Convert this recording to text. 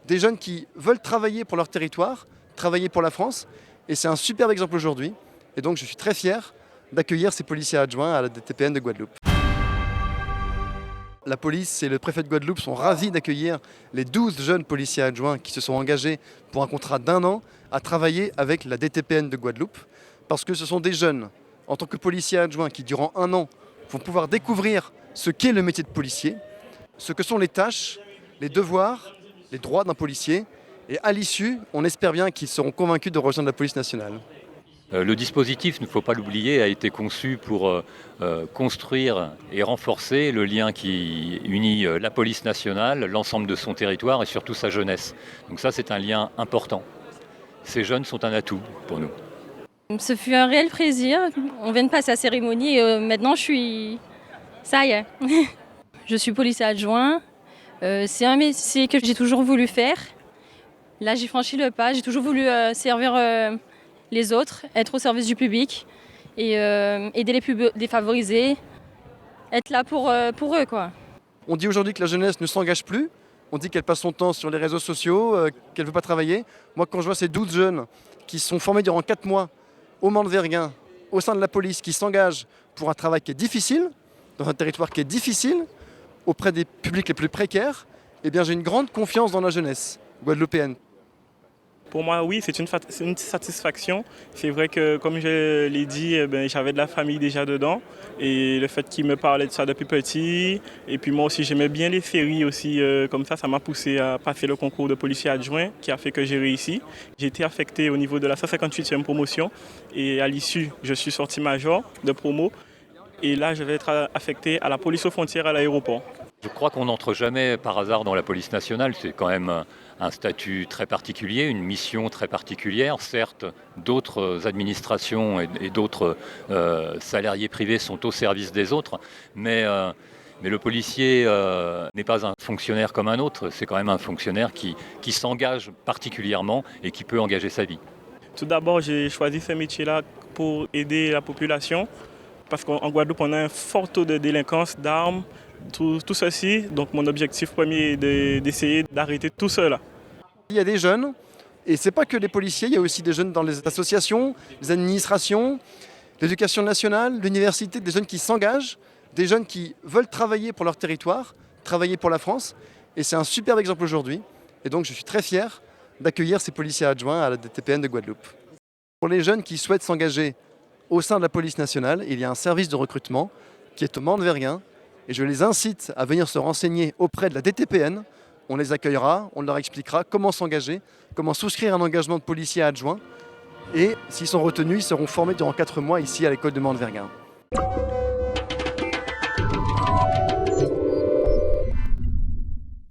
des jeunes qui veulent travailler pour leur territoire, travailler pour la France. Et c'est un superbe exemple aujourd'hui. Et donc je suis très fier d'accueillir ces policiers adjoints à la DTPN de Guadeloupe. La police et le préfet de Guadeloupe sont ravis d'accueillir les 12 jeunes policiers adjoints qui se sont engagés pour un contrat d'1 an à travailler avec la DTPN de Guadeloupe. Parce que ce sont des jeunes, en tant que policiers adjoints, qui durant 1 an vont pouvoir découvrir ce qu'est le métier de policier, ce que sont les tâches, les devoirs, les droits d'un policier. Et à l'issue, on espère bien qu'ils seront convaincus de rejoindre la police nationale. Le dispositif, il ne faut pas l'oublier, a été conçu pour construire et renforcer le lien qui unit la police nationale, l'ensemble de son territoire et surtout sa jeunesse. Donc ça, c'est un lien important. Ces jeunes sont un atout pour nous. Ce fut un réel plaisir. On vient de passer la cérémonie et maintenant ça y est. Je suis policier adjoint. C'est un métier que j'ai toujours voulu faire. Là, j'ai franchi le pas. J'ai toujours voulu servir les autres, être au service du public et aider les plus défavorisés, être là pour eux, quoi. On dit aujourd'hui que la jeunesse ne s'engage plus. On dit qu'elle passe son temps sur les réseaux sociaux, qu'elle ne veut pas travailler. Moi, quand je vois ces 12 jeunes qui sont formés durant 4 mois au Mans de Verguin, au sein de la police, qui s'engagent pour un travail qui est difficile, dans un territoire qui est difficile, auprès des publics les plus précaires, eh bien, j'ai une grande confiance dans la jeunesse guadeloupéenne. Pour moi, oui, c'est une satisfaction. C'est vrai que, comme je l'ai dit, j'avais de la famille déjà dedans. Et le fait qu'ils me parlaient de ça depuis petit. Et puis moi aussi, j'aimais bien les séries aussi. Comme ça m'a poussé à passer le concours de policier adjoint qui a fait que j'ai réussi. J'ai été affecté au niveau de la 158e promotion. Et à l'issue, je suis sorti major de promo. Et là, je vais être affecté à la police aux frontières à l'aéroport. Je crois qu'on n'entre jamais par hasard dans la police nationale. C'est quand même un statut très particulier, une mission très particulière. Certes, d'autres administrations et d'autres salariés privés sont au service des autres, mais le policier n'est pas un fonctionnaire comme un autre. C'est quand même un fonctionnaire qui s'engage particulièrement et qui peut engager sa vie. Tout d'abord, j'ai choisi ce métier-là pour aider la population, parce qu'en Guadeloupe, on a un fort taux de délinquance, d'armes, tout ceci. Donc mon objectif premier est d'essayer d'arrêter tout cela. Il y a des jeunes, et ce n'est pas que les policiers, il y a aussi des jeunes dans les associations, les administrations, l'éducation nationale, l'université, des jeunes qui s'engagent, des jeunes qui veulent travailler pour leur territoire, travailler pour la France. Et c'est un superbe exemple aujourd'hui. Et donc je suis très fier d'accueillir ces policiers adjoints à la DTPN de Guadeloupe. Pour les jeunes qui souhaitent s'engager au sein de la police nationale, il y a un service de recrutement qui est au Mans de Verguin. Et je les incite à venir se renseigner auprès de la DTPN. On les accueillera, on leur expliquera comment s'engager, comment souscrire un engagement de policier adjoint. Et s'ils sont retenus, ils seront formés durant 4 mois ici à l'école de Mans de Verguin.